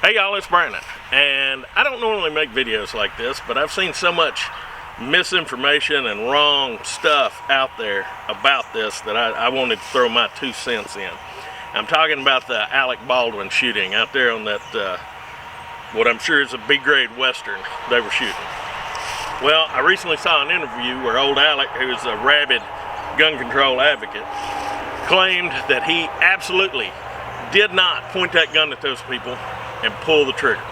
Hey y'all, it's Brandon, and I don't normally make videos like this, but I've seen so much misinformation and wrong stuff out there about this that I wanted to throw my 2 cents in. I'm talking about the Alec Baldwin shooting out there on that, what I'm sure is a B-grade Western they were shooting. Well, I recently saw an interview where old Alec, who's a rabid gun control advocate, claimed that he absolutely did not point that gun at those people and pull the trigger.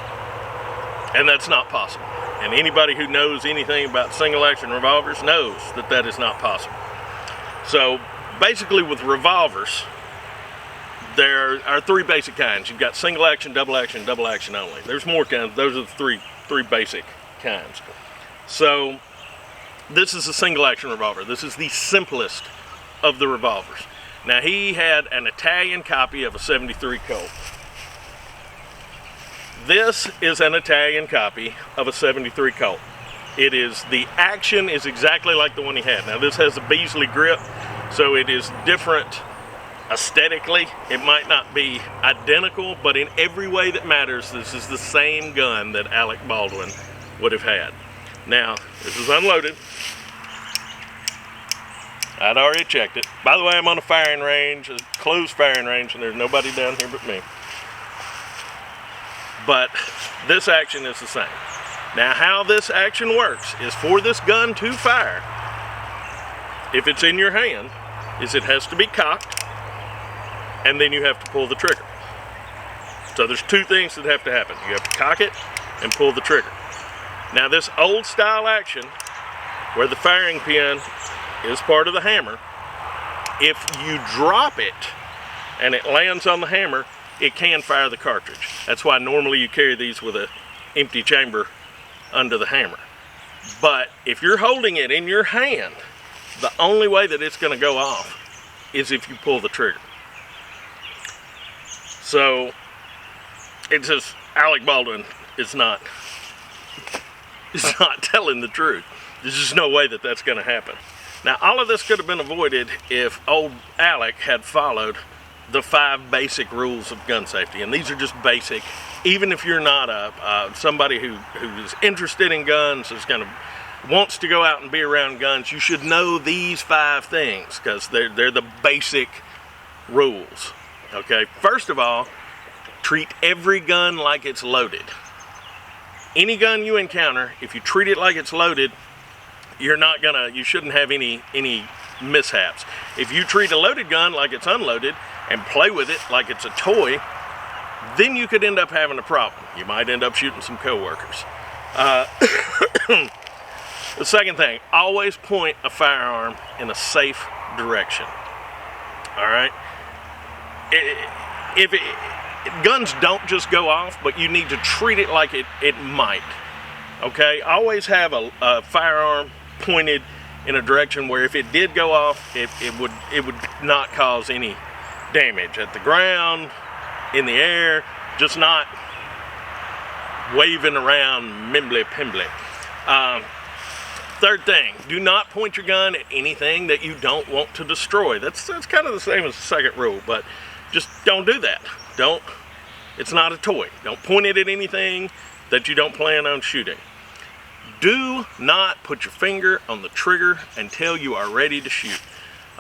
And that's not possible. And anybody who knows anything about single action revolvers knows that that is not possible. So basically with revolvers, there are 3 basic kinds. You've got single action, double action only. There's more kinds. Those are the three basic kinds. So this is a single action revolver. This is the simplest of the revolvers. Now he had an Italian copy of a 73 Colt. This is an Italian copy of a 73 Colt. The action is exactly like the one he had. Now this has a Beasley grip, so it is different aesthetically. It might not be identical, but in every way that matters, this is the same gun that Alec Baldwin would have had. Now, this is unloaded. I'd already checked it. By the way, I'm on a firing range, a closed firing range, and there's nobody down here but me. But this action is the same. Now how this action works is for this gun to fire, if it's in your hand, is it has to be cocked and then you have to pull the trigger. So there's 2 things that have to happen. You have to cock it and pull the trigger. Now this old style action, where the firing pin is part of the hammer, if you drop it and it lands on the hammer, it can fire the cartridge. That's why normally you carry these with an empty chamber under the hammer. But if you're holding it in your hand, the only way that it's going to go off is if you pull the trigger. So it's just, Alec Baldwin is not telling the truth. There's just no way that that's going to happen. Now all of this could have been avoided if old Alec had followed the 5 basic rules of gun safety, and these are just basic. Even if you're not somebody who is interested in guns, wants to go out and be around guns, you should know these 5 things because they're the basic rules. Okay, first of all, treat every gun like it's loaded. Any gun you encounter, if you treat it like it's loaded, you shouldn't have any mishaps. If you treat a loaded gun like it's unloaded and play with it like it's a toy, then you could end up having a problem. You might end up shooting some coworkers. The second thing, always point a firearm in a safe direction. All right? Guns don't just go off, but you need to treat it like it might. Okay? Always have a firearm pointed in a direction where if it did go off, it would not cause any damage at the ground, in the air, just not waving around mimbly-pimbly. Third thing, do not point your gun at anything that you don't want to destroy. That's kind of the same as the second rule, but just don't do that. It's not a toy. Don't point it at anything that you don't plan on shooting. Do not put your finger on the trigger until you are ready to shoot.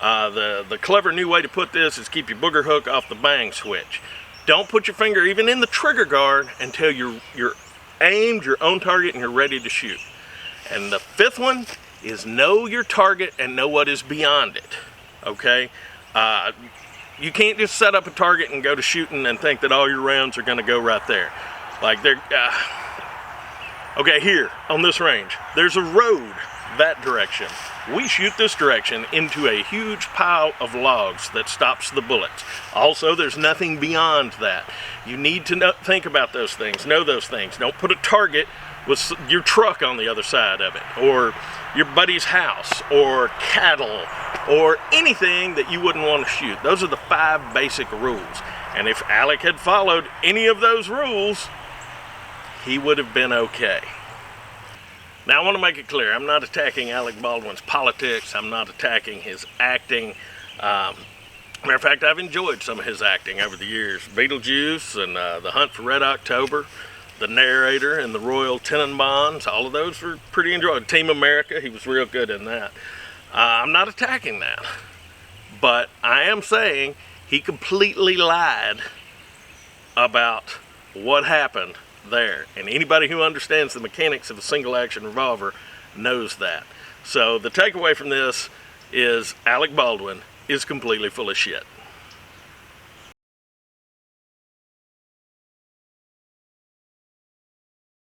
The clever new way to put this is keep your booger hook off the bang switch. Don't put your finger even in the trigger guard until you're aimed, you're on target, and you're ready to shoot. And the 5th one is know your target and know what is beyond it. Okay? You can't just set up a target and go to shooting and think that all your rounds are going to go right there. Like okay, here on this range, there's a road that direction. We shoot this direction into a huge pile of logs that stops the bullets. Also, there's nothing beyond that. You need to think about those things, know those things. Don't put a target with your truck on the other side of it, or your buddy's house, or cattle, or anything that you wouldn't want to shoot. Those are the 5 basic rules. And if Alec had followed any of those rules, he would have been okay. Now I want to make it clear, I'm not attacking Alec Baldwin's politics, I'm not attacking his acting. Matter of fact, I've enjoyed some of his acting over the years. Beetlejuice and The Hunt for Red October, The Narrator and The Royal Tenenbaums, all of those were pretty enjoyable. Team America, he was real good in that. I'm not attacking that, but I am saying he completely lied about what happened there. And anybody who understands the mechanics of a single action revolver knows that. So the takeaway from this is Alec Baldwin is completely full of shit.